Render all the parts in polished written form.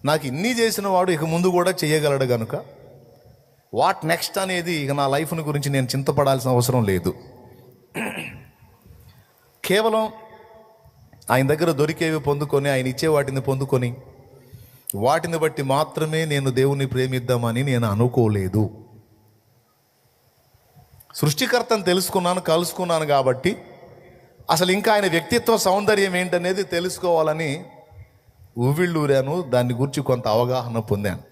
నాకు ఇన్ని చేసిన వాడు ఇక ముందు కూడా చేయగలడు కనుక వాట్ నెక్స్ట్ అనేది ఇక నా లైఫ్ని గురించి నేను చింతపడాల్సిన అవసరం లేదు. కేవలం ఆయన దగ్గర దొరికేవి పొందుకొని, ఆయన ఇచ్చే వాటిని పొందుకొని వాటిని బట్టి మాత్రమే నేను దేవుణ్ణి ప్రేమిద్దామని నేను అనుకోలేదు. సృష్టికర్తను తెలుసుకున్నాను, కలుసుకున్నాను కాబట్టి అసలు ఇంకా ఆయన వ్యక్తిత్వ సౌందర్యం ఏంటనేది తెలుసుకోవాలని ఊవిళ్ళూరాను. దాన్ని గురించి కొంత అవగాహన పొందాను.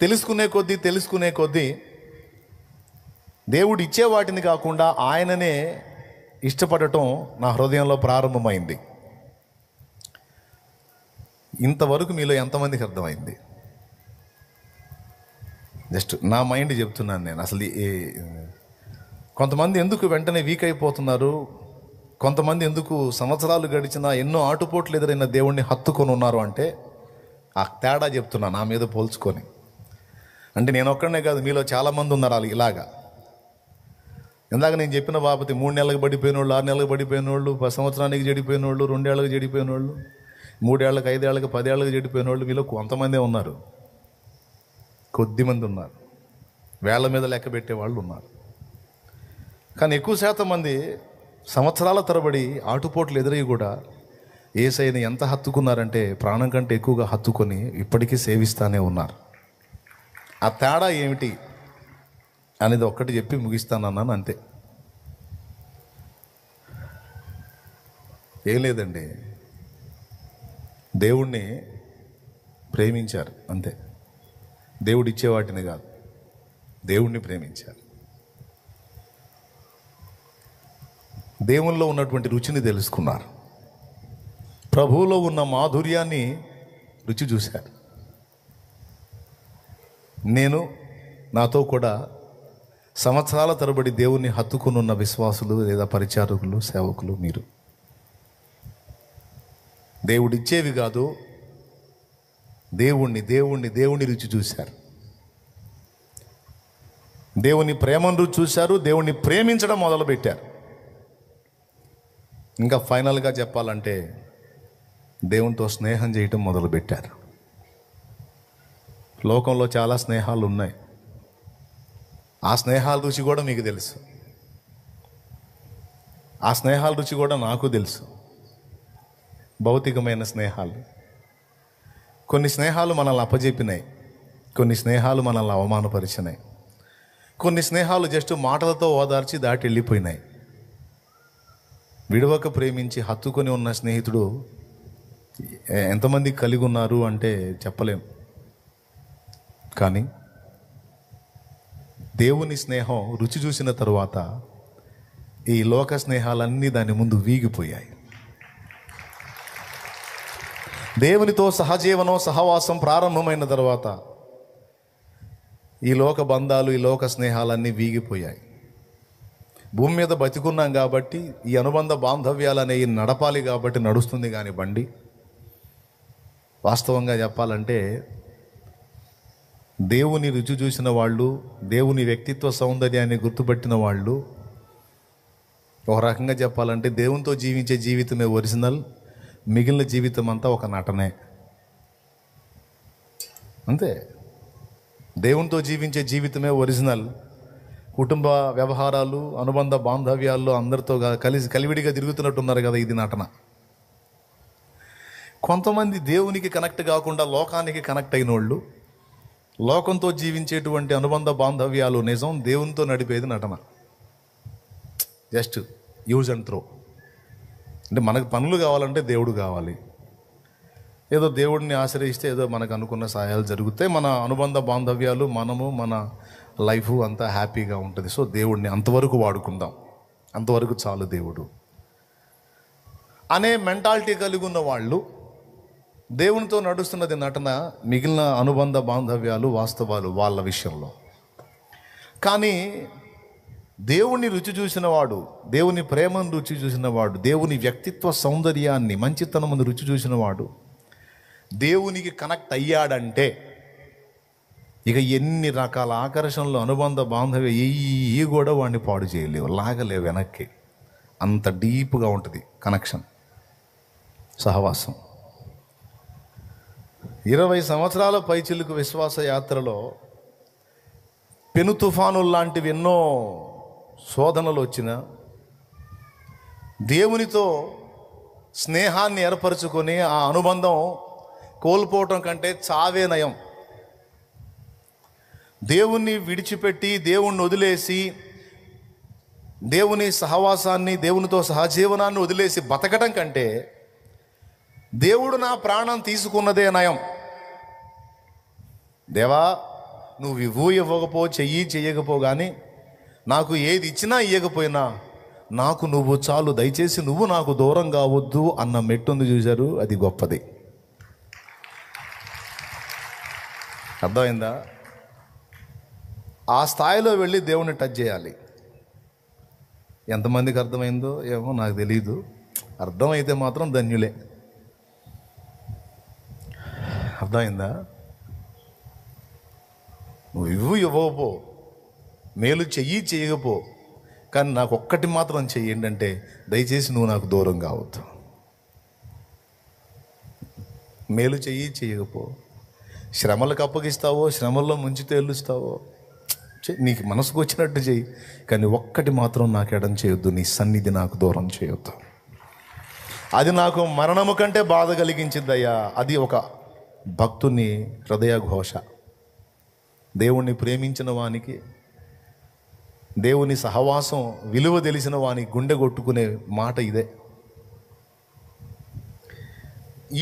తెలుసుకునే కొద్దీ దేవుడు ఇచ్చే వాటిని కాకుండా ఆయననే ఇష్టపడటం నా హృదయంలో ప్రారంభమైంది. ఇంతవరకు మీలో ఎంతమందికి అర్థమైంది? జస్ట్ నా మైండ్ చెప్తున్నాను నేను. అసలు కొంతమంది ఎందుకు వెంటనే వీక్ అయిపోతున్నారు, కొంతమంది ఎందుకు సంవత్సరాలు గడిచినా ఎన్నో ఆటుపోట్లు ఎదురైన దేవుణ్ణి హత్తుకొని ఉన్నారు అంటే ఆ తేడా చెప్తున్నా నా మీద పోల్చుకొని. అంటే నేను ఒక్కడనే కాదు, మీలో చాలామంది ఉన్నారు ఇలాగా. ఇందాక నేను చెప్పిన బాబతి 3 నెలలకు పడిపోయిన వాళ్ళు, 6 నెలలకు పడిపోయిన వాళ్ళు, 10 సంవత్సరానికి చెడిపోయిన వాళ్ళు, 2 ఏళ్ళకి చెడిపోయిన వాళ్ళు, 3 ఏళ్ళకి, 5 ఏళ్ళకి, 10 ఏళ్ళకి చెడిపోయిన వాళ్ళు మీలో కొంతమందే ఉన్నారు. కొద్దిమంది ఉన్నారు, వేళ్ల మీద లెక్క పెట్టే వాళ్ళు ఉన్నారు. కానీ ఎక్కువ శాతం మంది సంవత్సరాల తరబడి ఆటుపోట్లు ఎదురై కూడా యేసయ్యని ఎంత హత్తుకున్నారంటే ప్రాణం కంటే ఎక్కువగా హత్తుకొని ఇప్పటికీ సేవిస్తానే ఉన్నారు. ఆ తేడా ఏమిటి అనేది ఒక్కటి చెప్పి ముగిస్తానన్నాను, అంతే. ఏం లేదండి, దేవుణ్ణి ప్రేమించారు అంతే. దేవుడు ఇచ్చే వాటిని కాదు, దేవుణ్ణి ప్రేమించారు. దేవుల్లో ఉన్నటువంటి రుచిని తెలుసుకున్నారు, ప్రభువులో ఉన్న మాధుర్యాన్ని రుచి చూశారు. నేను, నాతో కూడా సంవత్సరాల తరబడి దేవుణ్ణి హత్తుకుని ఉన్న విశ్వాసులు లేదా పరిచారకులు, సేవకులు మీరు దేవుడిచ్చేవి కాదు, దేవుణ్ణి రుచి చూశారు. దేవుని ప్రేమను రుచి చూశారు, దేవుణ్ణి ప్రేమించడం మొదలుపెట్టారు. ఇంకా ఫైనల్గా చెప్పాలంటే దేవునితో స్నేహం చేయటం మొదలుపెట్టారు. లోకంలో చాలా స్నేహాలు ఉన్నాయి, ఆ స్నేహాల రుచి కూడా మీకు తెలుసు, ఆ స్నేహాల రుచి కూడా నాకు తెలుసు. భౌతికమైన స్నేహాలు, కొన్ని స్నేహాలు మనల్ని అప్పజెప్పినాయి, కొన్ని స్నేహాలు మనల్ని అవమానపరిచినాయి, కొన్ని స్నేహాలు జస్ట్ మాటలతో ఓదార్చి దాటి వెళ్ళిపోయినాయి. విడవక ప్రేమించి హత్తుకొని ఉన్న స్నేహితుడు ఎంతమంది కలిగి ఉన్నారు అంటే చెప్పలేం. కానీ దేవుని స్నేహం రుచి చూసిన తరువాత ఈ లోక స్నేహాలన్నీ దాని ముందు వీగిపోయాయి. దేవునితో సహజీవనం, సహవాసం ప్రారంభమైన తర్వాత ఈ లోక బంధాలు, ఈ లోక స్నేహాలన్నీ వీగిపోయాయి. భూమి మీద బతికున్నాం కాబట్టి ఈ అనుబంధ బాంధవ్యాలు అనేవి నడపాలి కాబట్టి నడుస్తుంది కానీ బండి. వాస్తవంగా చెప్పాలంటే దేవుని రుచి చూసిన వాళ్ళు, దేవుని వ్యక్తిత్వ సౌందర్యాన్ని గుర్తుపట్టిన వాళ్ళు, ఒక రకంగా చెప్పాలంటే దేవునితో జీవించే జీవితమే ఒరిజినల్, మిగిలిన జీవితం అంతా ఒక నటనే, అంతే. దేవునితో జీవించే జీవితమే ఒరిజినల్. కుటుంబ వ్యవహారాలు, అనుబంధ బాంధవ్యాల్లో అందరితో కలివిడిగా తిరుగుతున్నట్టున్నారు కదా, ఇది నటన. కొంతమంది దేవునికి కనెక్ట్ కాకుండా లోకానికి కనెక్ట్ అయిన వాళ్ళు, లోకంతో జీవించేటువంటి అనుబంధ బాంధవ్యాలు నిజం, దేవునితో నడిపేది నటన. Just use and throw. అంటే మనకు పనులు కావాలంటే దేవుడు కావాలి, ఏదో దేవుడిని ఆశ్రయిస్తే ఏదో మనకు అనుకున్న సహాయాలు జరుగుతాయి, మన అనుబంధ బాంధవ్యాలు, మనము, మన లైఫ్ అంతా హ్యాపీగా ఉంటుంది. సో దేవుడిని అంతవరకు వాడుకుందాం, అంతవరకు చాలు దేవుడు అనే మెంటాలిటీ కలిగి ఉన్న వాళ్ళు దేవునితో నడుస్తున్నది నటన, మిగిలిన అనుబంధ బాంధవ్యాలు వాస్తవాలు వాళ్ళ విషయంలో. కానీ దేవుని రుచి చూసినవాడు, దేవుని ప్రేమను రుచి చూసినవాడు, దేవుని వ్యక్తిత్వ సౌందర్యాన్ని, మంచితనమును రుచి చూసినవాడు దేవునికి కనెక్ట్ అయ్యాడంటే ఇక ఎన్ని రకాల ఆకర్షణలు, అనుబంధ బాంధవ్య ఈ కూడా వాడిని పాడు చేయలేవు, లాగలేవు వెనక్కి. అంత డీప్గా ఉంటుంది కనెక్షన్, సహవాసం. 20 సంవత్సరాల పైచిలుకు విశ్వాస యాత్రలో పెను తుఫానులు లాంటివి ఎన్నో శోధనలు వచ్చిన దేవునితో స్నేహాన్ని ఏర్పరచుకొని ఆ అనుబంధం కోల్పోవటం కంటే చావే నయం. దేవుణ్ణి విడిచిపెట్టి దేవుణ్ణి వదిలేసి దేవుని సహవాసాన్ని దేవునితో సహజీవనాన్ని వదిలేసి బతకటం కంటే దేవుడు నా ప్రాణం తీసుకున్నదే నయం. దేవా, నువ్వు ఇవ్వకపో, చెయ్యకపో, కానీ నాకు ఏది ఇచ్చినా ఇవ్వకపోయినా నాకు నువ్వు చాలు, దయచేసి నువ్వు నాకు దూరం కావద్దు అన్న మెట్టుంది చూశారు, అది గొప్పది. అర్థమైందా? ఆ స్థాయిలో వెళ్ళి దేవుణ్ణి టచ్ చేయాలి. ఎంతమందికి అర్థమైందో ఏమో నాకు తెలీదు, అర్థమైతే మాత్రం ధన్యులే. అర్థమైందా? నువ్వు ఇవ్వకపో, మేలు చెయ్యకపో, కానీ నాకు ఒక్కటి మాత్రం చెయ్యండి అంటే దయచేసి నువ్వు నాకు దూరం కావద్దు. మేలు చెయ్యకపో, శ్రమలకు అప్పగిస్తావో, శ్రమల్లో ముంచి తేలుస్తావో, నీకు మనసుకు వచ్చినట్టు చెయ్యి, కానీ ఒక్కటి మాత్రం నాకు ఎడం చేయొద్దు, నీ సన్నిధి నాకు దూరం చేయొద్దు. అది నాకు మరణము కంటే బాధ కలిగించిందయ్యా. అది ఒక భక్తుని హృదయ ఘోష. దేవుణ్ణి ప్రేమించిన వానికి, దేవుని సహవాసం విలువ తెలిసిన వాని గుండె కొట్టుకునే మాట ఇదే.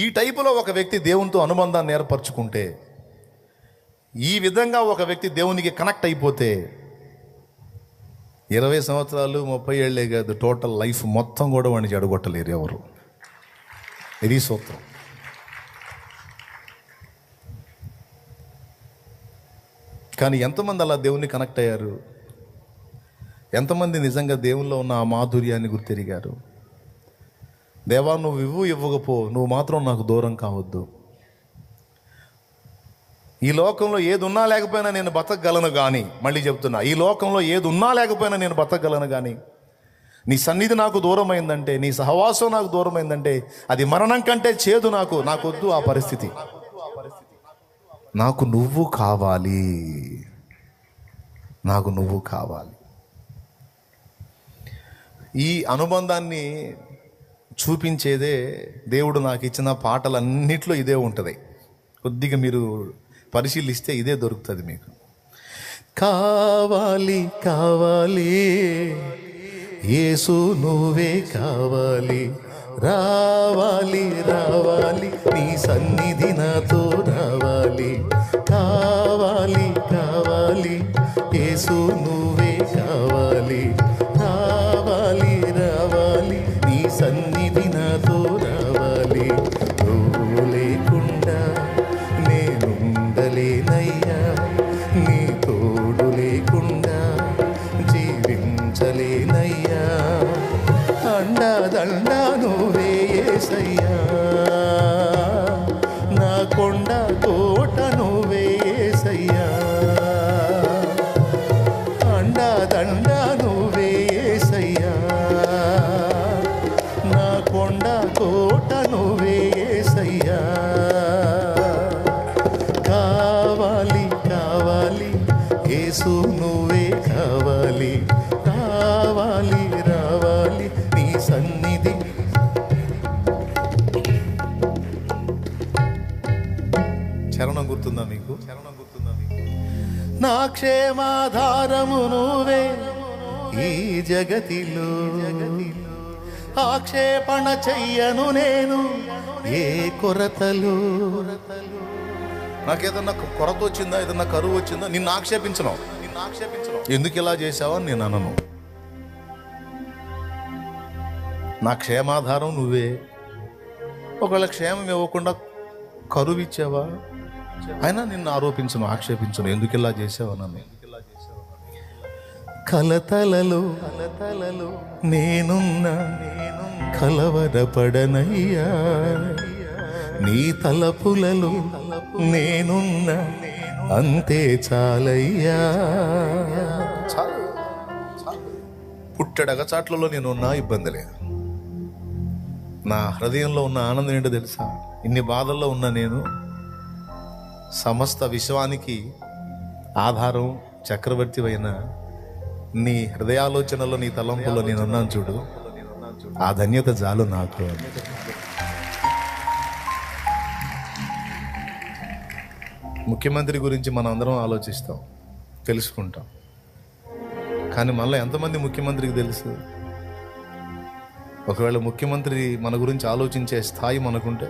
ఈ టైపులో ఒక వ్యక్తి దేవునితో అనుబంధాన్ని ఏర్పరచుకుంటే, ఈ విధంగా ఒక వ్యక్తి దేవునికి కనెక్ట్ అయిపోతే 20 సంవత్సరాలు 30 ఏళ్లే కాదు, టోటల్ లైఫ్ మొత్తం కూడా వాడిని చెడగొట్టలేరు ఎవరు. ఇది సూత్రం. కానీ ఎంతమంది అలా దేవుని కనెక్ట్ అయ్యారు? ఎంతమంది నిజంగా దేవుల్లో ఉన్న ఆ మాధుర్యాన్ని గుర్తెరిగారు? దేవా, నువ్వు ఇవ్వకపో, నువ్వు మాత్రం నాకు దూరం కావద్దు. ఈ లోకంలో ఏది ఉన్నా లేకపోయినా నేను బతకగలను, కానీ మళ్ళీ చెప్తున్నా, ఈ లోకంలో ఏది ఉన్నా లేకపోయినా నేను బతకగలను, కానీ నీ సన్నిధి నాకు దూరమైందంటే, నీ సహవాసం నాకు దూరమైందంటే అది మరణం కంటే చేదు. నాకు వద్దు ఆ పరిస్థితి. నాకు నువ్వు కావాలి, నాకు నువ్వు కావాలి. ఈ అనుబంధాన్ని చూపించేదే దేవుడు నాకు ఇచ్చిన పాటలన్నిట్లో ఇదే ఉంటుంది. కొద్దిగా మీరు పరిశీలిస్తే ఇదే దొరుకుతుంది మీకు. కావాలి కావాలి యేసు నువ్వే కావాలి, రావాలి రావాలి నీ సన్నిధి నాతో రావాలి. కావాలి కావాలి యేసు నువ్వే కావాలి, రావాలి రావాలి నీ సన్నిధి నాతో రావాలి. నువ్వు లేకుండా నేనుండలేనయ్యా, నీ తోడు లేకుండా జీవించలేనయ్యా. అండదండ నువ్వే యేసయ్యా, నా కొండ కోట నువ్వే యేసయ్యా. అండదండ నువ్వే యేసయ్యా, నా కొండ కోట నువ్వే యేసయ్యా. కావాలి కావాలి యేసు నువ్వే కావాలి, రావాలి రావాలి నీ సన్నిధి. చరణం గుర్తుందా మీకు? నా క్షేమాధారము నువ్వే ఈ జగతిలో, ఆక్షేపణ చెయ్యను నేను ఏ కొరతలు. నాకేదన్నా కొరత వచ్చిందా, ఏదన్నా కరువు వచ్చిందా, నిన్ను ఆక్షేపించను. ఎందుకు ఇలా చేసావని నేను అనను. నా క్షేమాధారం నువ్వే. ఒకవేళ క్షేమం ఇవ్వకుండా కరువు ఇచ్చావా, అయినా నిన్ను ఆరోపించను, ఆక్షేపించను. ఎందుకు ఇలా చేసావనని. కలతలలో నేనున్నా కలవరపడనయ్యా, నీ తలపులలో నేనున్నా అంతే చాలయ్యా. పుట్టెడగచాట్లలో నేనున్నా ఇబ్బంది లేదు. నా హృదయంలో ఉన్న ఆనందం ఏంటో తెలుసా? ఇన్ని బాధల్లో ఉన్నా నేను సమస్త విశ్వానికి ఆధారం చక్రవర్తివైన నీ హృదయాలోచనలో, నీ తలంపులో నేనున్నాను చూడు, ఆ ధన్యత చాలు నాకు. ముఖ్యమంత్రి గురించి మనం అందరం ఆలోచిస్తాం, తెలుసుకుంటాం. కానీ మళ్ళీ ఎంతమంది ముఖ్యమంత్రికి తెలుసు? ఒకవేళ ముఖ్యమంత్రి మన గురించి ఆలోచించే స్థాయి మనకుంటే,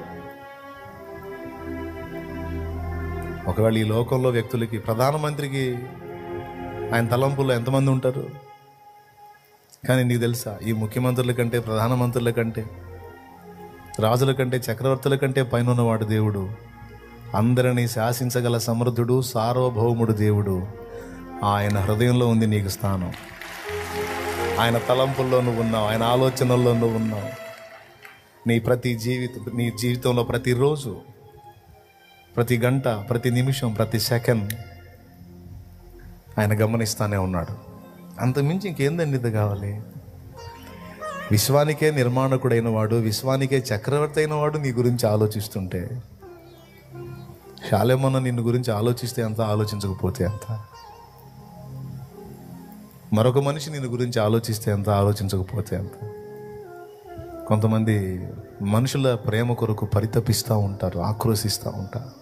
ఒకవేళ ఈ లోకంలో వ్యక్తులకి, ప్రధానమంత్రికి ఆయన తలంపుల్లో ఎంతమంది ఉంటారు? కానీ నీకు తెలుసా, ఈ ముఖ్యమంత్రుల కంటే, ప్రధానమంత్రుల కంటే, రాజుల కంటే, చక్రవర్తుల కంటే పైన ఉన్నవాడు దేవుడు. అందరినీ శాసించగల సమర్థుడు, సార్వభౌముడు దేవుడు. ఆయన హృదయంలో ఉంది నీకు స్థానం. ఆయన తలంపుల్లో నువ్వు ఉన్నావు, ఆయన ఆలోచనల్లో నువ్వు ఉన్నావు. నీ జీవితంలో ప్రతిరోజు, ప్రతి గంట, ప్రతి నిమిషం, ప్రతి సెకండ్ ఆయన గమనిస్తానే ఉన్నాడు. అంతమించి ఇంకేందండి ఇది కావాలి? విశ్వానికే నిర్మాణకుడైన వాడు, విశ్వానికే చక్రవర్తి అయిన వాడు నీ గురించి ఆలోచిస్తుంటే, శాలేమన్న నిన్ను గురించి ఆలోచిస్తే ఎంత, ఆలోచించకపోతే ఎంత? మరొక మనిషి నిన్ను గురించి ఆలోచిస్తే ఎంత, ఆలోచించకపోతే ఎంత? కొంతమంది మనుషుల ప్రేమ కొరకు పరితపిస్తూ ఉంటారు, ఆక్రోశిస్తూ ఉంటారు.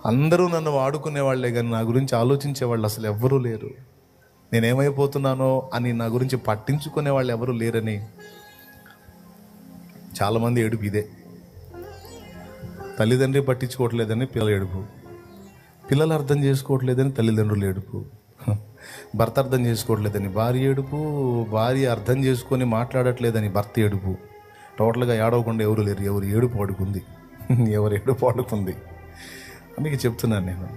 అందరూ నన్ను వాడుకునే వాళ్ళే కానీ నా గురించి ఆలోచించే వాళ్ళు అసలు ఎవ్వరూ లేరు. నేనేమైపోతున్నానో అని నా గురించి పట్టించుకునే వాళ్ళు ఎవరు లేరని చాలామంది ఏడుపు ఇదే. తల్లిదండ్రి పట్టించుకోవట్లేదని పిల్లలు ఏడుపు, పిల్లలు అర్థం చేసుకోవట్లేదని తల్లిదండ్రులు ఏడుపు, భర్త అర్థం చేసుకోవట్లేదని భార్య ఏడుపు, భార్య అర్థం చేసుకొని మాట్లాడట్లేదని భర్త ఏడుపు. టోటల్గా ఏడవకుండా ఎవరు లేరు. ఎవరు ఏడుపు పడుకుంది, ఎవరు ఏడుపు పడుకుంది. అందుకే చెప్తున్నాను నేను,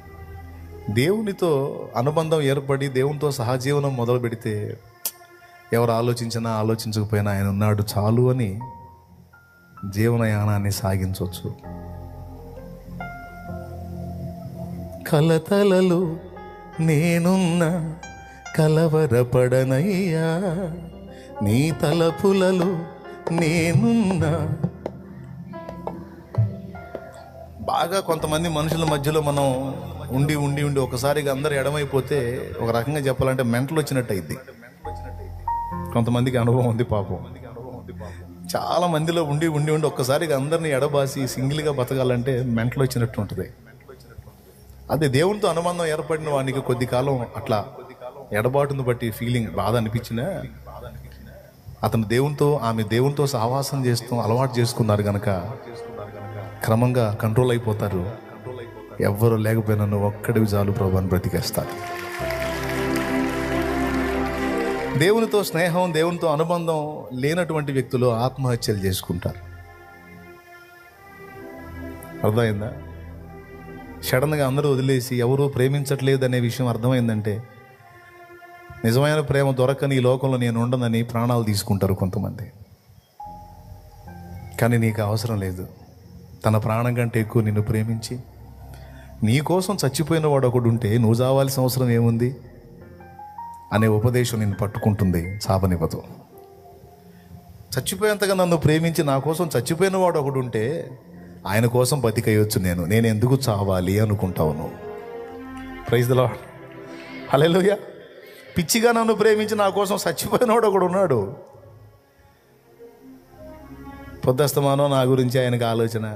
దేవునితో అనుబంధం ఏర్పడి దేవునితో సహజీవనం మొదలు పెడితే ఎవరు ఆలోచించినా ఆలోచించకపోయినా ఆయన ఉన్నాడు చాలు అని జీవనయానాన్ని సాగించవచ్చు. కలతలలో నేనున్నా కలవరపడనయ్యా, నీ తలపులలో నేనున్నా. బాగా కొంతమంది మనుషుల మధ్యలో మనం ఉండి ఉండి ఉండి ఒకసారిగా అందరు ఎడమైపోతే ఒక రకంగా చెప్పాలంటే మెంటలు వచ్చినట్టు అయింది. కొంతమందికి అనుభవం ఉంది పాపం. చాలా మందిలో ఉండి ఉండి ఉండి ఒక్కసారిగా అందరినీ ఎడబాసి సింగిల్గా బతకాలంటే మెంటలు వచ్చినట్టు ఉంటుంది. అదే దేవునితో అనుబంధం ఏర్పడిన వానికి కొద్ది కాలం అట్లా ఎడబాటును బట్టి ఫీలింగ్ బాధ అనిపించినా, అతను దేవునితో, ఆమె దేవునితో సహవాసం చేస్తూ అలవాటు చేసుకున్నారు కనుక క్రమంగా కంట్రోల్ అయిపోతారు. ఎవ్వరు లేకపోయినా నువ్వు ఒక్కడివి చాలు ప్రభు అని బ్రతికేస్తారు. దేవునితో స్నేహం, దేవునితో అనుబంధం లేనటువంటి వ్యక్తులు ఆత్మహత్యలు చేసుకుంటారు. అర్థమైందా? సడన్గా అందరూ వదిలేసి ఎవరూ ప్రేమించట్లేదు అనే విషయం అర్థమైందంటే, నిజమైన ప్రేమ దొరకని ఈ లోకంలో నేను ఉండనని ప్రాణాలు తీసుకుంటారు కొంతమంది. కానీ నీకు అవసరం లేదు. తన ప్రాణం కంటే ఎక్కువ నిన్ను ప్రేమించి నీ కోసం చచ్చిపోయిన వాడు ఒకడు ఉంటే నువ్వు చావాల్సిన అవసరం ఏముంది అనే ఉపదేశం నిన్ను పట్టుకుంటుంది, చావనివ్వదు. చచ్చిపోయేంతగా నన్ను ప్రేమించి నా కోసం చచ్చిపోయిన వాడు ఒకడు ఉంటే ఆయన కోసం బతికేయొచ్చు, నేను ఎందుకు చావాలి అనుకుంటావు నువ్వు. ప్రైజ్ ది లార్డ్, హల్లెలూయా. పిచ్చిగా నన్ను ప్రేమించి నా కోసం చచ్చిపోయినవాడు ఒకడు ఉన్నాడు. పొద్దస్తమానో నా గురించి ఆయనకు ఆలోచన.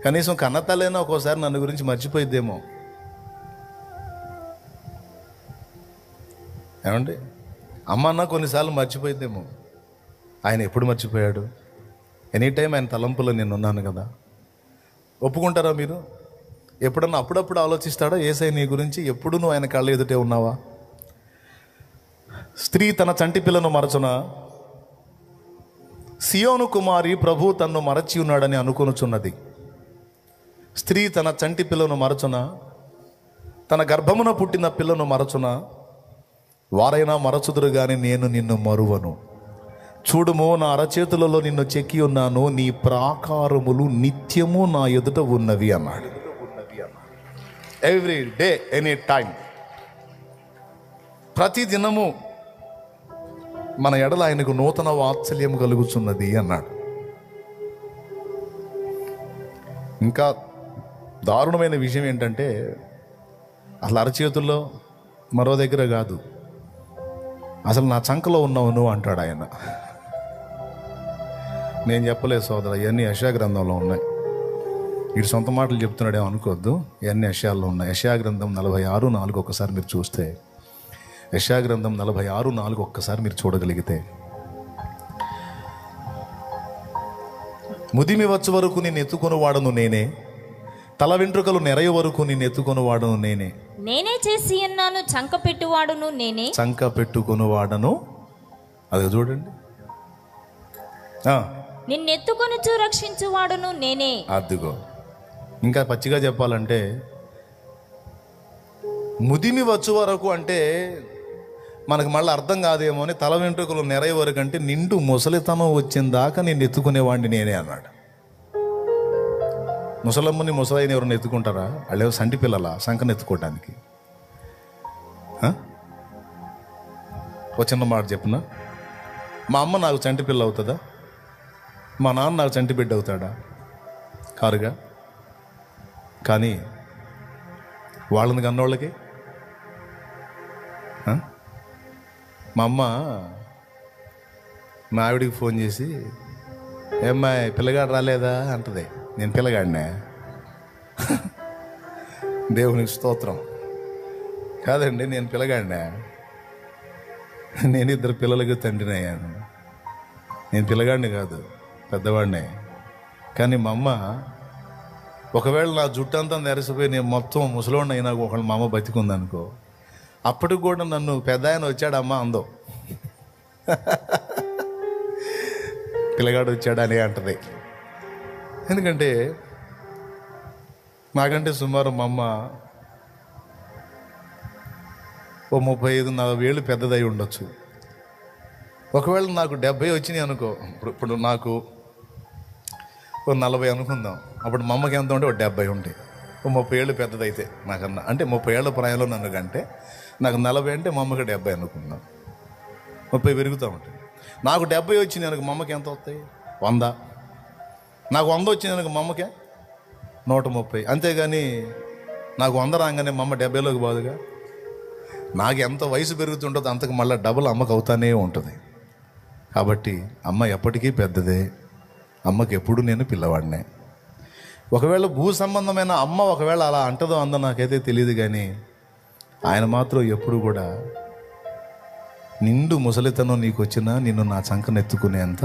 కనీసం కన్నతల్లైనా ఒక్కోసారి నన్ను గురించి మర్చిపోయిద్దేమో. ఏమండి, అమ్మ అన్న కొన్నిసార్లు మర్చిపోయిద్దేమో. ఆయన ఎప్పుడు మర్చిపోయాడు? ఎనీ టైం ఆయన తలంపులో నేను ఉన్నాను కదా. ఒప్పుకుంటారా మీరు? ఎప్పుడన్నా అప్పుడప్పుడు ఆలోచిస్తాడా యేసయ్య నీ గురించి? ఎప్పుడు నువ్వు ఆయన కళ్ళ ఎదుటే ఉన్నావా? స్త్రీ తన చంటి పిల్లను మరచునా? సియోను కుమారి ప్రభు తన్ను మరచి ఉన్నాడని అనుకొనుచున్నది. స్త్రీ తన చంటి పిల్లను మరచునా? తన గర్భమున పుట్టిన పిల్లను మరచునా? వారైనా మరచుదురు గాని నేను నిన్ను మరువను. చూడుము, నా అరచేతులలో నిన్ను చెక్కి ఉన్నాను, నీ ప్రాకారములు నిత్యము నా ఎదుట ఉన్నవి అన్నాడు. ఎవ్రీ డే, ఎనీ టైం, ప్రతి దినము మన ఎడల ఆయనకు నూతన వాత్సల్యం కలుగుతున్నది అన్నాడు. ఇంకా దారుణమైన విషయం ఏంటంటే అసలు అరచేతుల్లో మరో దగ్గర కాదు, అసలు నా చంకలో ఉన్నావు నువ్వు అంటాడు ఆయన. నేను చెప్పలేదు సోదర, ఇవన్నీ యెషయా గ్రంథంలో ఉన్నాయి. వీడు సొంత మాటలు చెప్తున్నాడేమో అనుకోవద్దు, ఇవన్నీ యెషయాల్లో ఉన్నాయి. యెషయా గ్రంథం 46:4 ఒక్కసారి మీరు చూస్తే, యెషయా గ్రంథం 46:4 ఒక్కసారి మీరు చూడగలిగితే, ముదిమి వచ్చు వరకు నేను ఎత్తుకొని వాడను నేనే, తల వెంట్రుకలు నెరయ వరకు నేను ఎత్తుకొని వాడను నేనే. నేనే చేసి ఉన్నాను చంక పెట్టువాడును నేనే. చంక పెట్టుకొని వాడను, అది చూడండి. నిన్నెత్తుకొని రక్షించువాడును నేనే. అదిగో, ఇంకా పచ్చిగా చెప్పాలంటే ముదిమి వచ్చు వరకు అంటే మనకు మళ్ళీ అర్థం కాదేమో అని, తల వెంట్రుకలు నెరయ వరకు అంటే నిండు ముసలితనం వచ్చిన దాకా నేను ఎత్తుకునేవాడిని నేనే అన్నాడు. ముసలమ్మని ముసలైన ఎవరిని ఎత్తుకుంటారా? వాళ్ళు సంటి పిల్లల సంకను ఎత్తుకోవడానికి. ఒక చిన్న మాట చెప్పున, మా అమ్మ నాకు చంటి పిల్ల అవుతుందా? మా నాన్న నాకు చంటి బిడ్డ అవుతాడా? కారుగా. కానీ వాళ్ళని కన్నోళ్ళకి మా అమ్మ మా ఆవిడికి ఫోన్ చేసి, ఏమ్మాయి పిల్లగాడు రాలేదా అంటది. నేను పిల్లగాడినే. దేవునికి స్తోత్రం. కాదండి, నేను పిల్లగాడినే. నేను 2 పిల్లలకి తండ్రిని అయ్యాను. నేను పిల్లగాడిని కాదు, పెద్దవాడినే. కానీ మా అమ్మ, ఒకవేళ నా జుట్టు అంతా నెరసిపోయి నేను మొత్తం ముసలోడిని అయినా ఒకళ్ళు మా అమ్మ బతికుందనుకో, అప్పటికి కూడా నన్ను పెద్ద ఆయన వచ్చాడమ్మా అందో, పిల్లగాడు వచ్చాడని అంటది. ఎందుకంటే నాకంటే సుమారు మా అమ్మ ఓ 35-40 ఏళ్ళు పెద్దదై ఉండొచ్చు. ఒకవేళ నాకు 70 వచ్చినాయి అనుకో, ఇప్పుడు నాకు ఓ 40 అనుకుందాం, అప్పుడు మా అమ్మకి ఎంత ఉంటే ఓ 70 ఉంటాయి. ఓ 30 ఏళ్ళు పెద్దదైతే నాకన్నా, అంటే 30 ఏళ్ళ ప్రాయంలో నన్ను కంటే నాకు 40 అంటే మా అమ్మకి 70 అనుకుందాం, 30 పెరుగుతూ ఉంటాయి. నాకు 70 వచ్చింది అనుకో, మా అమ్మకి ఎంత వస్తాయి? 100. నాకు 100 వచ్చింది అనుకో, మా అమ్మకే 130. అంతేగాని నాకు 100 రాగానే మా అమ్మ 70లోకి పోదుగా. నాకు ఎంత వయసు పెరుగుతుంటుందో అంతకు మళ్ళీ డబుల్ అమ్మకు అవుతానే ఉంటుంది. కాబట్టి అమ్మ ఎప్పటికీ పెద్దదే, అమ్మకి ఎప్పుడు నేను పిల్లవాడినే. ఒకవేళ భూ సంబంధమైన అమ్మ ఒకవేళ అలా అంటదో అందో నాకైతే తెలియదు, కానీ ఆయన మాత్రం ఎప్పుడు కూడా నిండు ముసలితనం నీకు వచ్చినా నిన్ను నా చంకనెత్తుకునేంత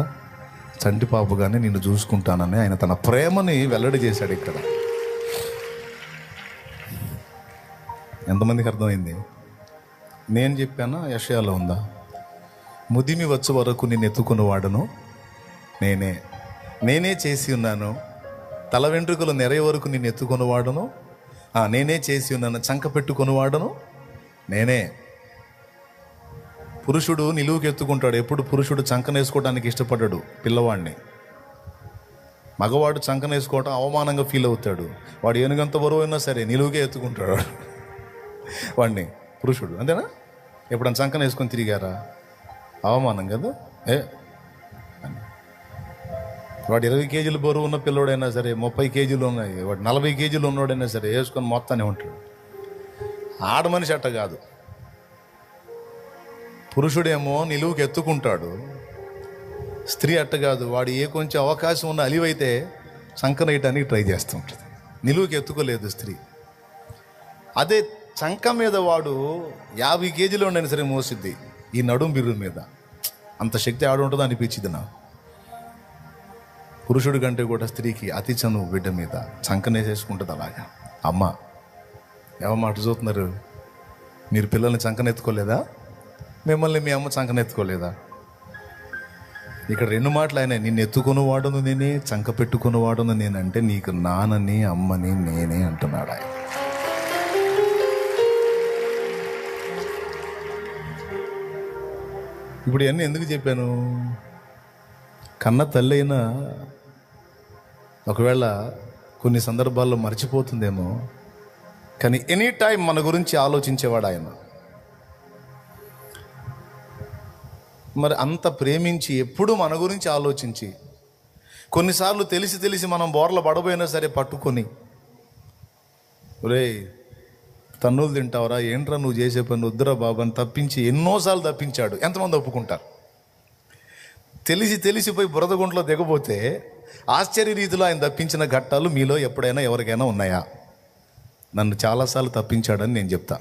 చంటి పాపగానే నిన్ను చూసుకుంటానని ఆయన తన ప్రేమని వెల్లడి చేశాడు. ఇక్కడ ఎంతమందికి అర్థమైంది? నేను చెప్పానా? యెషయాలో ఉందా? ముదిమి వచ్చు వరకు నేను ఎత్తుకుని వాడను నేనే, నేనే చేసి ఉన్నాను. తల వెంట్రుకలు నెరయ వరకు నేను ఎత్తుకొని వాడను, నేనే చేసి ఉన్నాను. చంక పెట్టుకొని వాడను నేనే. పురుషుడు నిలువుకి ఎత్తుకుంటాడు. ఎప్పుడు పురుషుడు చంకనేసుకోవడానికి ఇష్టపడ్డాడు పిల్లవాడిని. మగవాడు చంకనేసుకోవటం అవమానంగా ఫీల్ అవుతాడు. వాడు ఏనుగంత బరువు అయినా సరే నిలువుకే ఎత్తుకుంటాడు వాడిని పురుషుడు. అంతేనా? ఎప్పుడన్నా చంకన వేసుకొని తిరిగారా? అవమానం కదా. వాడు 20 కేజీలు బరువు ఉన్న పిల్లోడైనా సరే, 30 కేజీలు ఉన్నాయి, వాడు 40 కేజీలు ఉన్నోడైనా సరే వేసుకొని మొత్తానే ఉంటాడు. ఆడ మనిషి అట్ట కాదు. పురుషుడేమో నిలువుకి ఎత్తుకుంటాడు, స్త్రీ అట్ట కాదు. వాడు ఏ కొంచెం అవకాశం ఉన్న అలివైతే చంకనేయటానికి ట్రై చేస్తూ ఉంటుంది. నిలువుకి ఎత్తుకోలేదు స్త్రీ. అదే చంక మీద వాడు 50 కేజీలు ఉండైనా సరే మోసిద్ది ఈ నడుం బిర్రు మీద. అంత శక్తి ఆడు ఉంటుందో అనిపించింది నా. పురుషుడి కంటే కూడా స్త్రీకి అతి చనువు బిడ్డ మీద చంకనేసేసుకుంటుంది. అలాగా అమ్మ ఏమమాట చూస్తున్నారు? మీరు పిల్లల్ని చంకనెత్తుకోలేదా? మిమ్మల్ని మీ అమ్మ చంకనెత్తుకోలేదా? ఇక్కడ 2 మాటలు ఆయన, నిన్ను ఎత్తుకొని వాడును నేనే, చంక పెట్టుకొని వాడును నేనంటే నీకు నాన్నని అమ్మని నేనే అంటున్నాడు ఆయన. ఇప్పుడు ఇవన్నీ ఎందుకు చెప్పాను? కన్న తల్లి అయినా ఒకవేళ కొన్ని సందర్భాల్లో మర్చిపోతుందేమో, కానీ ఎనీ టైం మన గురించి ఆలోచించేవాడు ఆయన. మరి అంత ప్రేమించి ఎప్పుడూ మన గురించి ఆలోచించి, కొన్నిసార్లు తెలిసి మనం బోర్ల పడబోయినా సరే పట్టుకొని ఒరే తన్నులు తింటావరా, ఏంట్రా నువ్వు చేసే పని, వద్దురా బాబు అని తప్పించి ఎన్నోసార్లు తప్పించాడు. ఎంతమంది ఒప్పుకుంటారు? తెలిసిపోయి బురద గుంటలో దిగబోతే ఆశ్చర్య రీతిలో ఆయన తప్పించిన ఘట్టాలు మీలో ఎప్పుడైనా ఎవరికైనా ఉన్నాయా? నన్ను చాలాసార్లు తప్పించాడని నేను చెప్తా.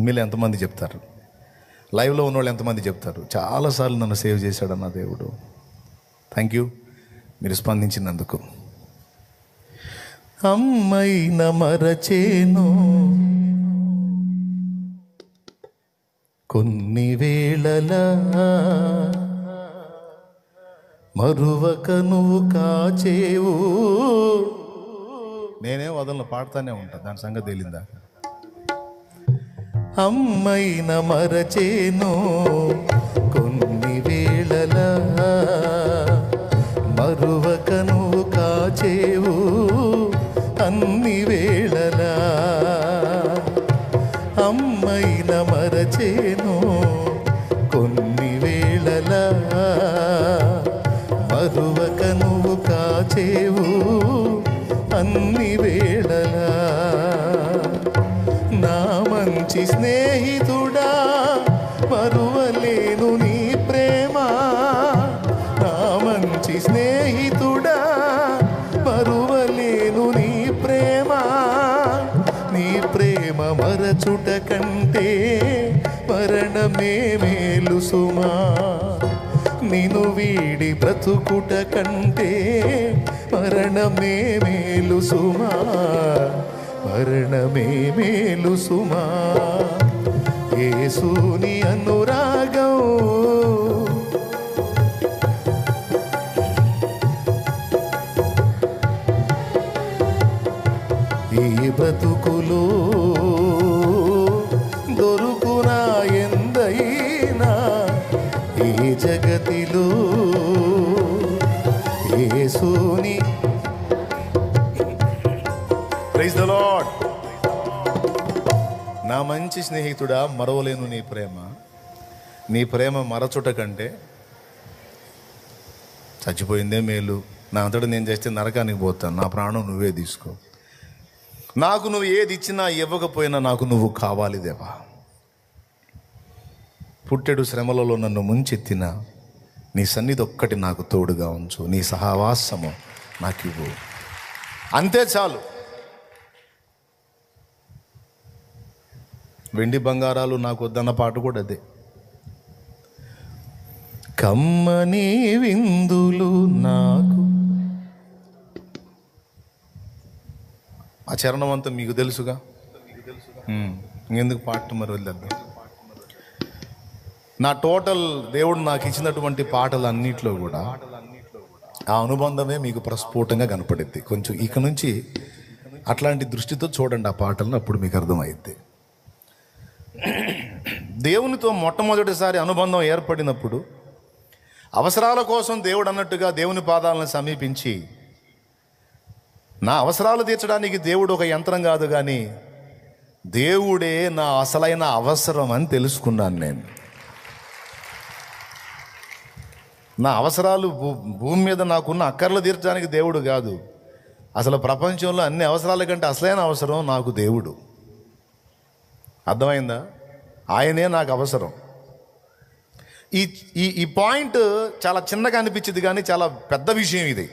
మీలో ఎంతమంది చెప్తారు? లైవ్లో ఉన్నవాళ్ళు ఎంతమంది చెప్తారు? చాలాసార్లు నన్ను సేవ్ చేశాడన్న దేవుడు. థ్యాంక్ యూ మీరు స్పందించినందుకు. అమ్మైన మరచేను కొన్ని వేళలా, మరువక నువ్వు కాచేవు. నేనేం వదలను, పాడుతానే ఉంటా, దాని సంగతి తేలిందా? అమ్మైన మరచేను కొన్ని వేళలా, మరువక నువ్వు కాచేవు అన్ని వేళలా. అమ్మైన మరచేను కొన్ని వేళలా, మరువక నువ్వు కాచేవు అన్ని వేళలా. నా మంచి స్నేహితుడా మరువలేను నీ ప్రేమ, నా మంచి స్నేహితుడా మరువలేను నీ ప్రేమ. నీ ప్రేమ మరచుట కంటే మరణమే మేలు సుమా, నిన్ను వీడి బ్రతుకుట కంటే మరణమే మేలు సుమా, మరణమే మేలు సుమా. యేసుని అనురాగం ఈ బ్రతుకులో దొరుకునా ఎందైనా, ఈ జగతిలో యేసుని. Praise the Lord. నా మంచి స్నేహితుడా మరవలేను నీ ప్రేమ, నీ ప్రేమ మరచుట కంటే చచ్చిపోయిందే మేలు. నా అంతటా నేను చేస్తే నరకానికి పోతాను, నా ప్రాణం నువ్వే తీసుకో. నాకు నువ్వు ఏది ఇచ్చినా ఇవ్వకపోయినా నాకు నువ్వు కావాలి దేవా. పుట్టెడు శ్రమలలో నన్ను ముంచెత్తిన నీ సన్నిధి ఒక్కటి నాకు తోడుగా ఉంచు, నీ సహవాసము నాకు ఇవ్వు, అంతే చాలు. వెండి బంగారాలు నాకు వద్దన్న పాట కూడా అదే. కమ్మని విందులు నాకు, ఆ చరణం అంతా మీకు తెలుసుగా, ఇంకెందుకు పాట మరి వదిలేద్దాం. నా టోటల్ దేవుడు నాకు ఇచ్చినటువంటి పాటలు అన్నిట్లో కూడా ఆ అనుబంధమే మీకు ప్రస్ఫుటంగా కనపడుద్ది. కొంచెం ఇక నుంచి అట్లాంటి దృష్టితో చూడండి ఆ పాటలను, అప్పుడు మీకు అర్థమైద్ది. దేవునితో మొట్టమొదటిసారి అనుబంధం ఏర్పడినప్పుడు అవసరాల కోసం దేవుడు అన్నట్టుగా దేవుని పాదాలను సమీపించి, నా అవసరాలు తీర్చడానికి దేవుడు ఒక యంత్రం కాదు కానీ దేవుడే నా అసలైన అవసరం అని తెలుసుకున్నాను నేను. నా అవసరాలు భూమి మీద నాకున్న అక్కర్లు తీర్చడానికి దేవుడు కాదు, అసలు ప్రపంచంలో అన్ని అవసరాల కంటే అసలైన అవసరం నాకు దేవుడు. అర్థమైందా? ఆయనే నాకు అవసరం. ఈ ఈ ఈ పాయింట్ చాలా చిన్నగా అనిపించింది కానీ చాలా పెద్ద విషయం ఇది.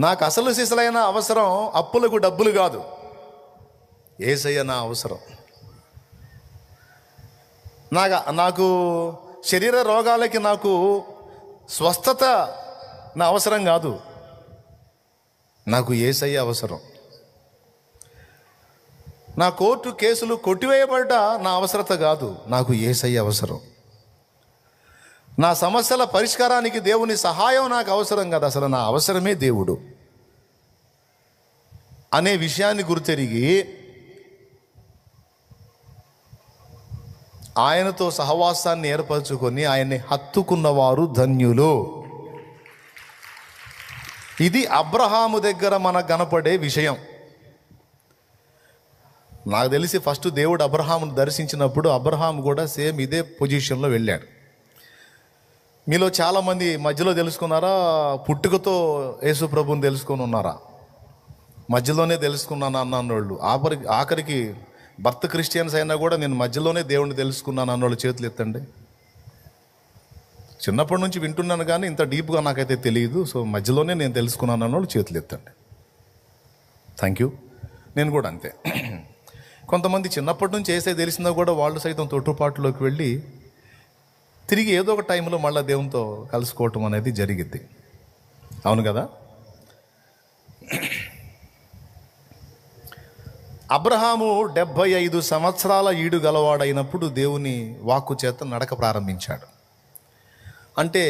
నాకు అసలు సిసలైన అవసరం అప్పులకు డబ్బులు కాదు, యేసయ్య నా అవసరం. నాకు శరీర రోగాలకి నాకు స్వస్థత నా అవసరం కాదు, నాకు యేసయ్య అవసరం. నా కోర్టు కేసులు కొట్టివేయబడ్డ నా అవసరత కాదు, నాకు యేసయ్య అవసరం. నా సమస్యల పరిష్కారానికి దేవుని సహాయం నాకు అవసరం కాదు, అసలు నా అవసరమే దేవుడు అనే విషయాన్ని గుర్తెరిగి ఆయనతో సహవాసాన్ని ఏర్పరచుకొని ఆయన్ని హత్తుకున్నవారు ధన్యులు. ఇది అబ్రహాము దగ్గర మనకు కనపడే విషయం. నాకు తెలిసి ఫస్ట్ దేవుడు అబ్రహామును దర్శించినప్పుడు అబ్రహాం కూడా సేమ్ ఇదే పొజిషన్లో వెళ్ళాడు. మీలో చాలామంది మధ్యలో తెలుసుకున్నారా, పుట్టుకతో యేసు ప్రభుని తెలుసుకొని ఉన్నారా? మధ్యలోనే తెలుసుకున్నాను అన్నోళ్ళు, ఆఖరికి భర్త క్రిస్టియన్స్ అయినా కూడా నేను మధ్యలోనే దేవుణ్ణి తెలుసుకున్నాను అన్నోళ్ళు చేతులు ఎత్తండి. చిన్నప్పటి నుంచి వింటున్నాను కానీ ఇంత డీప్గా నాకైతే తెలియదు, సో మధ్యలోనే నేను తెలుసుకున్నాను అన్నోళ్ళు చేతులు ఎత్తండి. Thank you. నేను కూడా అంతే. కొంతమంది చిన్నప్పటి నుంచి వేసే తెలిసినా కూడా వాళ్ళు సైతం తొట్టుపాటులోకి వెళ్ళి తిరిగి ఏదో ఒక టైంలో మళ్ళీ దేవునితో కలుసుకోవటం అనేది జరిగిద్ది. అవును కదా? అబ్రహాము 75 సంవత్సరాల ఈడు గలవాడైనప్పుడు దేవుని వాక్కు చేత నడక ప్రారంభించాడు. అంటే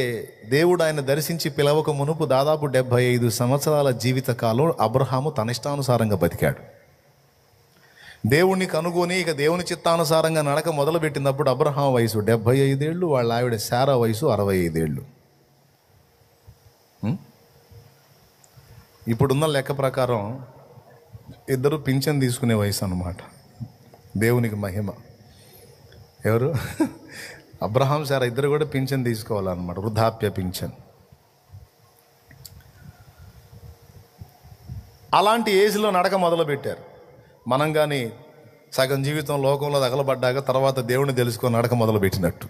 దేవుడు ఆయన దర్శించి పిలవక మునుపు దాదాపు 75 సంవత్సరాల జీవితకాలం అబ్రహాము తన ఇష్టానుసారంగా బతికాడు. దేవుణ్ణి కనుగొని ఇక దేవుని చిత్తానుసారంగా నడక మొదలుపెట్టినప్పుడు అబ్రహాం వయసు 75 ఏళ్ళు, వాళ్ళ ఆవిడ శారా వయసు 65 ఏళ్ళు. ఇప్పుడున్న లెక్క ప్రకారం ఇద్దరు పింఛన్ తీసుకునే వయసు అన్నమాట. దేవునికి మహిమ. ఎవరు? అబ్రహాం శారా ఇద్దరు కూడా పింఛన్ తీసుకోవాలన్నమాట, వృద్ధాప్య పింఛన్. అలాంటి ఏజ్లో నడక మొదలుపెట్టారు. మనం కానీ సగం జీవితం లోకంలో తగలబడ్డాక తర్వాత దేవుడిని తెలుసుకొని నడక మొదలుపెట్టినట్టు.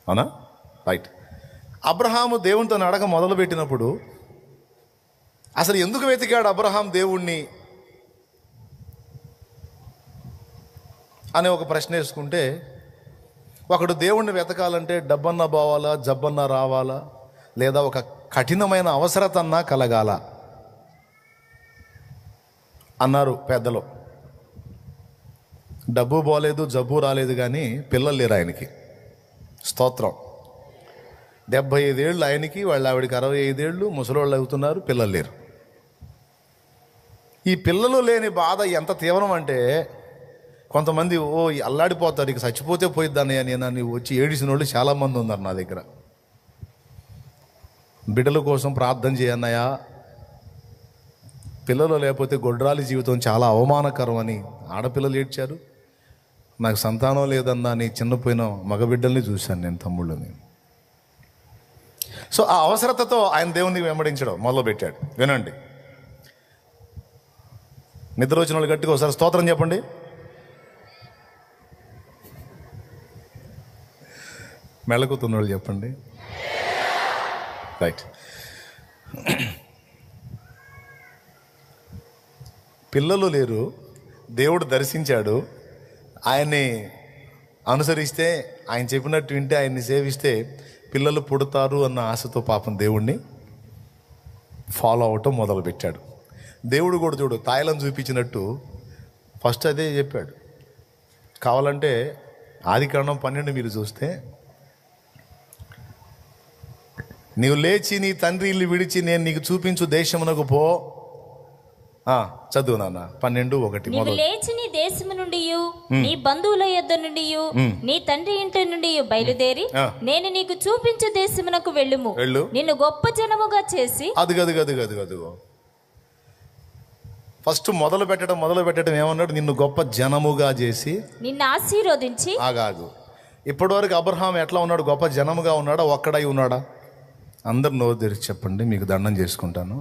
అవునా? రైట్. అబ్రహాము దేవునితో నడక మొదలుపెట్టినప్పుడు అసలు ఎందుకు వెతికాడు అబ్రహాం దేవుణ్ణి అనే ఒక ప్రశ్న వేసుకుంటే, ఒకడు దేవుణ్ణి వెతకాలంటే డబ్బన్నా పోవాలా, జబ్బన్నా రావాలా, లేదా ఒక కఠినమైన అవసరతన్నా కలగాల అన్నారు పెద్దలు. డబ్బు పోలేదు, జబ్బు రాలేదు, కానీ పిల్లలు లేరు ఆయనకి. స్తోత్రం. 75 ఏళ్ళు ఆయనకి, వాళ్ళ ఆవిడికి 65 ఏళ్ళు, ముసలోళ్ళు అవుతున్నారు, పిల్లలు లేరు. ఈ పిల్లలు లేని బాధ ఎంత తీవ్రం అంటే కొంతమంది అల్లాడిపోతారు, ఇక చచ్చిపోతే పోయిద్దానయ్యా నేను వచ్చి ఏడిసిన వాళ్ళు చాలామంది ఉన్నారు నా దగ్గర. బిడ్డల కోసం ప్రార్థన చేయన్నయ్యా, పిల్లలు లేకపోతే గొడ్రాలి జీవితం చాలా అవమానకరం అని ఆడపిల్లలు ఏడ్చారు. నాకు సంతానం లేదన్నా అని చిన్నపోయిన మగబిడ్డల్ని చూశాను నేను, తమ్ముళ్ళని. సో ఆ అవసరతతో ఆయన దేవుని వెంబడించడం మొదలుపెట్టాడు. వినండి, నిద్ర వచ్చిన వాళ్ళు గట్టిగా ఒకసారి స్తోత్రం చెప్పండి. మెళకుతున్న వాళ్ళు చెప్పండి. రైట్. పిల్లలు లేరు, దేవుడు దర్శించాడు. ఆయన్ని అనుసరిస్తే, ఆయన చెప్పినట్టు వింటే, ఆయన్ని సేవిస్తే పిల్లలు పుడతారు అన్న ఆశతో పాపం దేవుణ్ణి ఫాలో అవటం మొదలుపెట్టాడు. దేవుడు కూడా చూడు తాయిలం చూపించినట్టు ఫస్ట్ అదే చెప్పాడు. కావాలంటే ఆదికాండం 12 మీరు చూస్తే, నీవు లేచి నీ తండ్రి ఇల్లు విడిచి నేను నీకు చూపించు దేశమునకు పో. చదువు నాన్న. 12:1. నీవు లేచి నీ దేశము నుండి నీ బంధువుల యొద్ద నుండి నీ తండ్రి ఇంటి నుండి బయలుదేరి నేను నీకు చూపించే దేశమునకు వెళ్ళుము. నిన్ను గొప్ప జనముగా చేసి. అదిగో ఫస్ట్ మొదలు పెట్టడం ఏమన్నాడు? నిన్ను గొప్ప జనముగా చేసి నిన్ను ఆశీర్వదించి. ఆగాగు. ఇప్పటి వరకు అబ్రహాం ఎట్లా ఉన్నాడు? గొప్ప జనముగా ఉన్నాడా? ఒక్కడై ఉన్నాడా? అందరు నోరు తెరిచి చెప్పండి, మీకు దండం చేసుకుంటాను.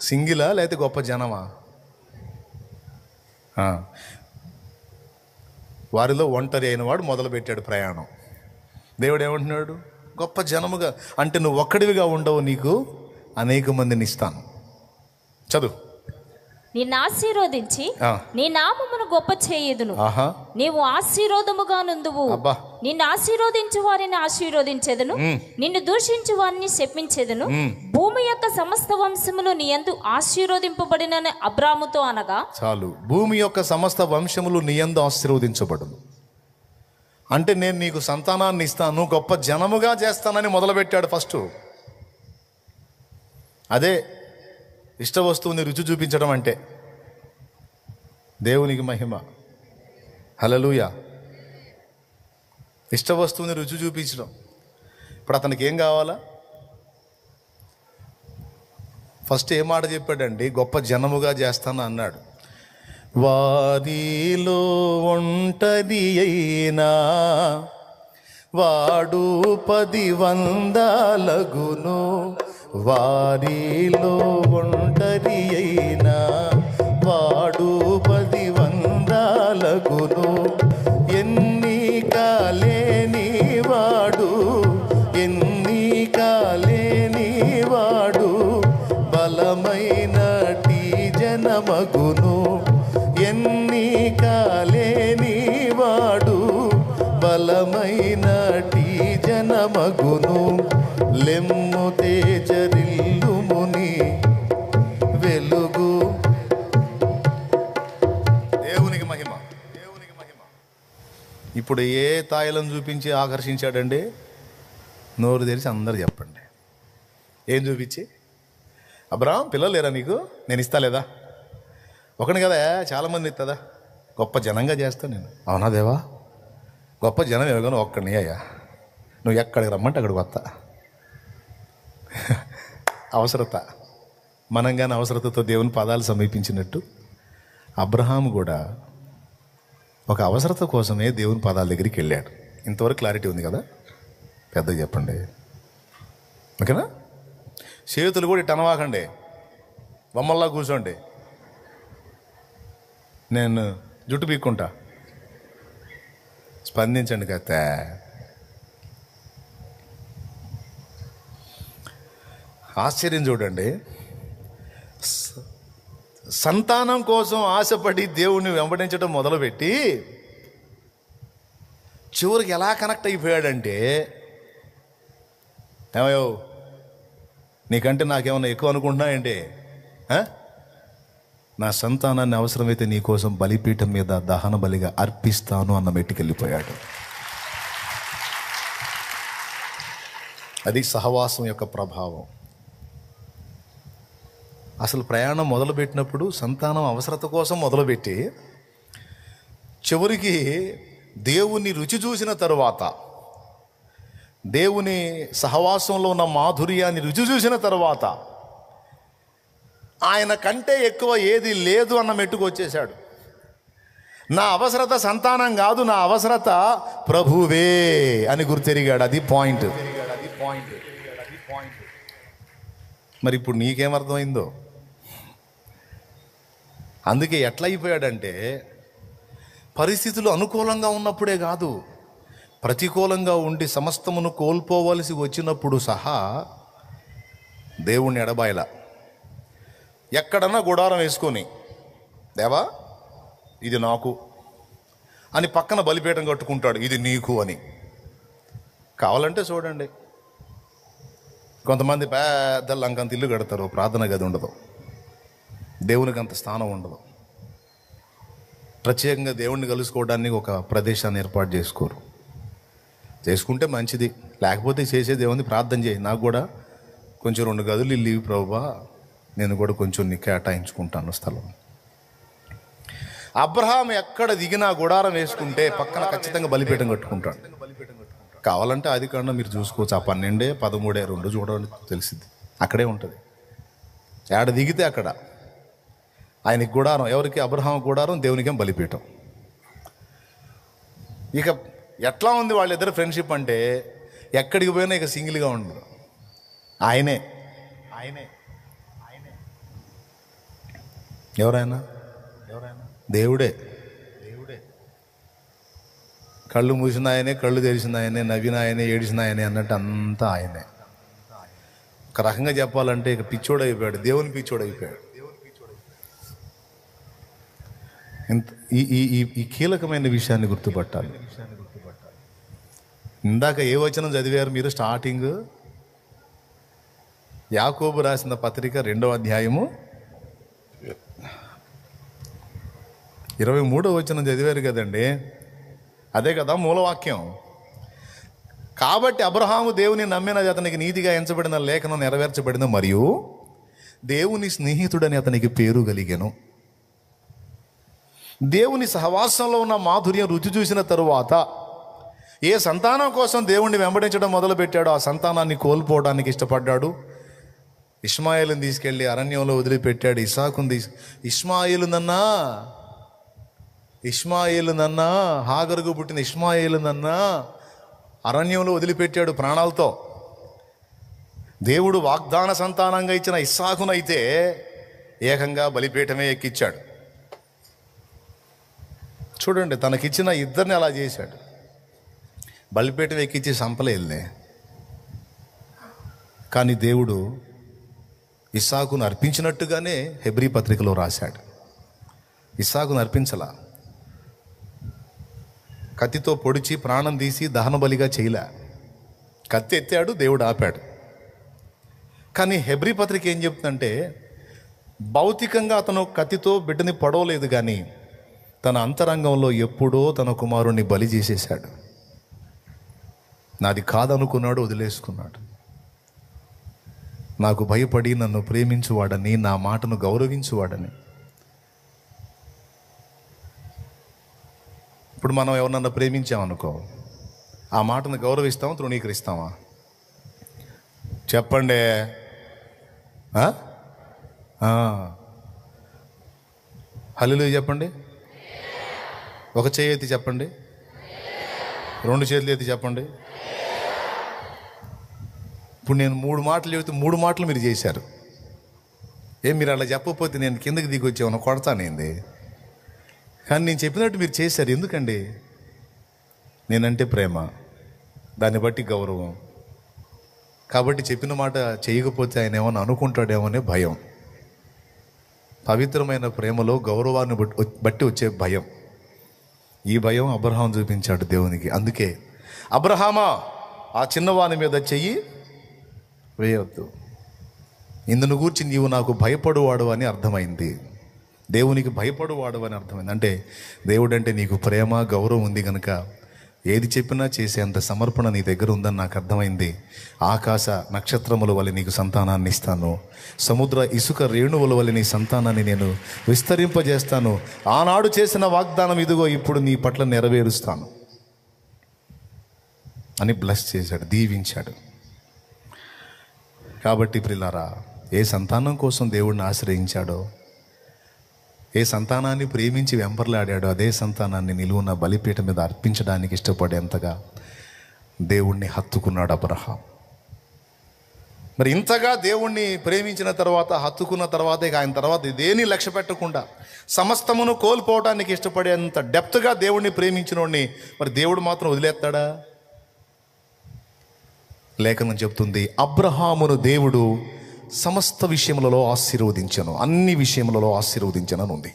సింగిలా లేకపోతే గొప్ప జనమా? వారిలో ఒంటరి అయిన వాడు మొదలుపెట్టాడు ప్రయాణం. దేవుడు ఏమంటున్నాడు? గొప్ప జనముగా అంటే నువ్వు ఒక్కడివిగా ఉండవు, నీకు అనేక మందిని ఇస్తాను. చదువు. నిన్ను ఆశీర్వదించి నీ నామమును గొప్ప చేయుదును. నీవు ఆశీర్వాదముగా నుందువు. నిన్ను ఆశీర్వదించు వారిని ఆశీర్వదించెదను, నిన్ను దూషించు వారిని శపించెదను. భూమి యొక్క సమస్త వంశములు నీ యందు ఆశీర్వదింపబడిన అబ్రాముతో అనగా చాలు. భూమి యొక్క సమస్త వంశములు నీ యందు ఆశీర్వదించబడును అంటే నేను నీకు సంతానాన్ని ఇస్తాను, గొప్ప జనముగా చేస్తానని మొదలుపెట్టాడు ఫస్ట్. అదే ఇష్ట వస్తువుని రుచి చూపించడం అంటే. దేవునికి మహిమ. హల్లెలూయా. ఇష్ట వస్తువుని రుచి చూపించడం. ఇప్పుడు అతనికి ఏం కావాలా? ఫస్ట్ ఏ మాట చెప్పాడండి? గొప్ప జనముగా చేస్తాను అన్నాడు. వారిలో ఒంటరి అయినా వాడు 10 వందలగును, వారిలో ఒంటరి అయినా వాడు 10 వందలగును. ఎన్నిక లేని వాడు, ఎన్నిక లేని వాడు బలమైనటి జనమగును. ఎన్నిక లేని వాడు బలమైనటి జనమగును. లెమ్ము తేజరిల్లుముని వెలుగు. దేవునికి మహిమ, దేవునికి మహిమ. ఇప్పుడు ఏ తాయిలను చూపించి ఆకర్షించాడండి? నోరు తెరిచి అందరు చెప్పండి. ఏం చూపించి? అబ్రాహాం పిల్లలు లేరా నీకు? నేను ఇస్తా లేదా? ఒకని కదా, చాలామంది ఇస్తుందా? గొప్ప జనంగా చేస్తా నేను. అవునా దేవా? గొప్ప జనం ఎవరిగానో ఒక్కడిని అయ్యా, నువ్వు ఎక్కడికి రమ్మంటే అక్కడికి వస్తా. అవసరత, మనం కానీ అవసరతతో దేవుని పాదాలు సమీపించినట్టు అబ్రహాము కూడా ఒక అవసరత కోసమే దేవుని పాదాల దగ్గరికి వెళ్ళాడు. ఇంతవరకు క్లారిటీ ఉంది కదా? పెద్దగా చెప్పండి, ఓకేనా? చేతులు కూడా ఇటు అనవాకండి, బొమ్మల్లా కూర్చోండి. నేను జుట్టు పీక్కుంటా, స్పందించండి కథ. ఆశ్చర్యం చూడండి. సంతానం కోసం ఆశపడి దేవుణ్ణి వెంబడించడం మొదలుపెట్టి చివరికి ఎలా కనెక్ట్ అయిపోయాడంటే, ఏమయ్యో నీకంటే నాకేమన్నా ఎక్కువ అనుకుంటున్నాయంటే, నా సంతానాన్ని అవసరమైతే నీకోసం బలిపీఠం మీద దహన బలిగా అర్పిస్తాను అన్న మెట్టుకెళ్ళిపోయాడు. అది సహవాసం యొక్క ప్రభావం. అసలు ప్రయాణం మొదలుపెట్టినప్పుడు సంతానం అవసరత కోసం మొదలుపెట్టి చివరికి దేవుని రుచి చూసిన తరువాత, దేవుని సహవాసంలో ఉన్న మాధుర్యాన్ని రుచి చూసిన తరువాత ఆయన కంటే ఎక్కువ ఏది లేదు అన్న మెట్టుకు వచ్చేశాడు. నా అవసరత సంతానం కాదు, నా అవసరత ప్రభువే అని గుర్తెరిగాడు. అది పాయింట్. మరి ఇప్పుడు నీకేమర్థమైందో? అందుకే ఎట్లా అయిపోయాడంటే, పరిస్థితులు అనుకూలంగా ఉన్నప్పుడే కాదు, ప్రతికూలంగా ఉండి సమస్తమును కోల్పోవలసి వచ్చినప్పుడు సహా దేవుణ్ణి ఎడబాయలా. ఎక్కడన్నా గుడారం వేసుకొని, దేవా ఇది నాకు అని పక్కన బలిపీఠం కట్టుకుంటాడు, ఇది నీకు అని. కావాలంటే చూడండి, కొంతమంది పెద్ద లంకంత ఇల్లు కడతారు, ప్రార్థన గది ఉండదు, దేవునికి అంత స్థానం ఉండదు, ప్రత్యేకంగా దేవుణ్ణి కలుసుకోవడానికి ఒక ప్రదేశాన్ని ఏర్పాటు చేసుకోరు. చేసుకుంటే మంచిది, లేకపోతే చేసేది ఏముంది? ప్రార్థన చేయి, నాకు కూడా కొంచెం 2 గదులు ఇల్లు ఇవి ప్రభువా, నేను కూడా కొంచెం నీకు కేటాయించుకుంటాను స్థలం. అబ్రహాం ఎక్కడ దిగినా గుడారం వేసుకుంటే పక్కన ఖచ్చితంగా బలిపీఠం కట్టుకుంటాడు. కావాలంటే అది కాకుండా మీరు చూసుకోవచ్చు, ఆ 12, 13, 2 చూడాలి, తెలిసింది అక్కడే ఉంటుంది. ఏడ దిగితే అక్కడ ఆయనకి గుడారం. ఎవరికి? అబ్రహాం గుడారం, దేవునికేం బలిపీఠం. ఇక ఎట్లా ఉంది వాళ్ళిద్దరు ఫ్రెండ్షిప్ అంటే, ఎక్కడికి పోయినా ఇక సింగిల్గా ఉండదు. ఆయనే ఆయనే ఆయనే ఎవరైనా దేవుడే. దేవుడే. కళ్ళు మూసిన ఆయనే, కళ్ళు తెరిచిన ఆయనే, నవ్విన ఆయనే, ఏడిసిన ఆయనే అన్నట్టు అంతా ఆయనే. ఒక రకంగా చెప్పాలంటే ఇక పిచ్చోడు అయిపోయాడు, దేవుని పిచ్చోడు అయిపోయాడు. ఈ కీలకమైన విషయాన్ని గుర్తుపట్టాలి. ఇందాక ఏ వచనం చదివారు మీరు? స్టార్టింగ్ యాకోబు రాసిన పత్రిక 2వ అధ్యాయము 23వ వచనం చదివారు కదండి. అదే కదా మూలవాక్యం. కాబట్టి అబ్రహాము దేవుని నమ్మిన అతనికి నీతిగా ఎంచబడిన లేఖనం నెరవేర్చబడిన, మరియు దేవుని స్నేహితుడని అతనికి పేరు కలిగెను. దేవుని సహవాసంలో ఉన్న మాధుర్యం రుచి చూసిన తరువాత ఏ సంతానం కోసం దేవుణ్ణి వెంబడించడం మొదలుపెట్టాడో ఆ సంతానాన్ని కోల్పోవడానికి ఇష్టపడ్డాడు. ఇష్మాయేలుని తీసుకెళ్ళి అరణ్యంలో వదిలిపెట్టాడు. ఇస్సాకుని ఇష్మాయేలునన్నా హాగరుకు పుట్టిన ఇష్మాయేలునన్నా అరణ్యంలో వదిలిపెట్టాడు ప్రాణాలతో. దేవుడు వాగ్దాన సంతానంగా ఇచ్చిన ఇస్సాకునైతే ఏకంగా బలిపీఠమే ఎక్కిచ్చాడు. చూడండి, తనకిచ్చిన ఇద్దరిని అలా చేశాడు. బలిపీఠం ఎక్కించి సంపలేదులే, కానీ దేవుడు ఇస్సాకును అర్పించినట్టుగానే హెబ్రీ పత్రికలో రాశాడు. ఇస్సాకును అర్పించలా, కత్తితో పొడిచి ప్రాణం తీసి దహన బలిగా చేయలే. కత్తి ఎత్తాడు, దేవుడు ఆపాడు. కానీ హెబ్రీ పత్రిక ఏం చెప్తుందంటే, భౌతికంగా అతను కత్తితో బిడ్డని పొడవలేదు, కానీ తన అంతరంగంలో ఎప్పుడో తన కుమారుణ్ణి బలి చేసేశాడు. నాది కాదనుకున్నాడు, వదిలేసుకున్నాడు. నాకు భయపడి నన్ను ప్రేమించువాడని, నా మాటను గౌరవించువాడని. ఇప్పుడు మనం ఎవరన్నా ప్రేమించామనుకో, ఆ మాటను గౌరవిస్తామా, తృణీకరిస్తామా? చెప్పండి. హల్లెలూయా చెప్పండి. ఒక చేయి ఎత్తి చెప్పండి, రెండు చేతులు ఎత్తి చెప్పండి. ఇప్పుడు నేను 3 మాటలు చెబితే 3 మాటలు మీరు చేశారు. మీరు అలా చెప్పకపోతే నేను కిందకి దిగి వచ్చేమన్నా కొడతానేంది? కానీ నేను చెప్పినట్టు మీరు చేశారు. ఎందుకండి? నేనంటే ప్రేమ, దాన్ని బట్టి గౌరవం. కాబట్టి చెప్పిన మాట చేయకపోతే ఆయన ఏమన్నా అనుకుంటాడేమో అనే భయం. పవిత్రమైన ప్రేమలో గౌరవాన్ని బట్టి వచ్చే భయం. ఈ భయం అబ్రహాం చూపించాడు దేవునికి. అందుకే అబ్రహామా, ఆ చిన్నవాని మీద చెయ్యి వేయవద్దు, ఇందును గూర్చి నీవు నాకు భయపడువాడు అని అర్థమైంది. దేవునికి భయపడువాడు అని అర్థమైంది. అంటే దేవుడు అంటే నీకు ప్రేమ, గౌరవం ఉంది కనుక ఏది చెప్పినా చేసేంత సమర్పణ నీ దగ్గర ఉందని నాకు అర్థమైంది. ఆకాశ నక్షత్రముల వలె నీకు సంతానాన్ని ఇస్తాను, సముద్ర ఇసుక రేణువుల వలె నీ సంతానాన్ని నేను విస్తరింపజేస్తాను. ఆనాడు చేసిన వాగ్దానం ఇదిగో ఇప్పుడు నీ పట్ల నెరవేరుస్తాను అని బ్లెస్ చేశాడు, దీవించాడు. కాబట్టి ప్రియులారా, ఏ సంతానం కోసం దేవుడిని ఆశ్రయించాడో, ఏ సంతానాన్ని ప్రేమించి వెంపర్లాడాడో, అదే సంతానాన్ని నిలువున బలిపీఠం మీద అర్పించడానికి ఇష్టపడేంతగా దేవుణ్ణి హత్తుకున్నాడు అబ్రహాం. మరి ఇంతగా దేవుణ్ణి ప్రేమించిన తర్వాత, హత్తుకున్న తర్వాత, ఇక ఆయన తర్వాత దేని లక్ష్య పెట్టకుండా సమస్తమును కోల్పోవడానికి ఇష్టపడేంత డెప్త్గా దేవుణ్ణి ప్రేమించినోడిని మరి దేవుడు మాత్రం వదిలేస్తాడా? లేఖనం చెప్తుంది, అబ్రహామును దేవుడు సమస్త విషయములలో ఆశీర్వదించను, అన్ని విషయములలో ఆశీర్వదించను అని ఉంది.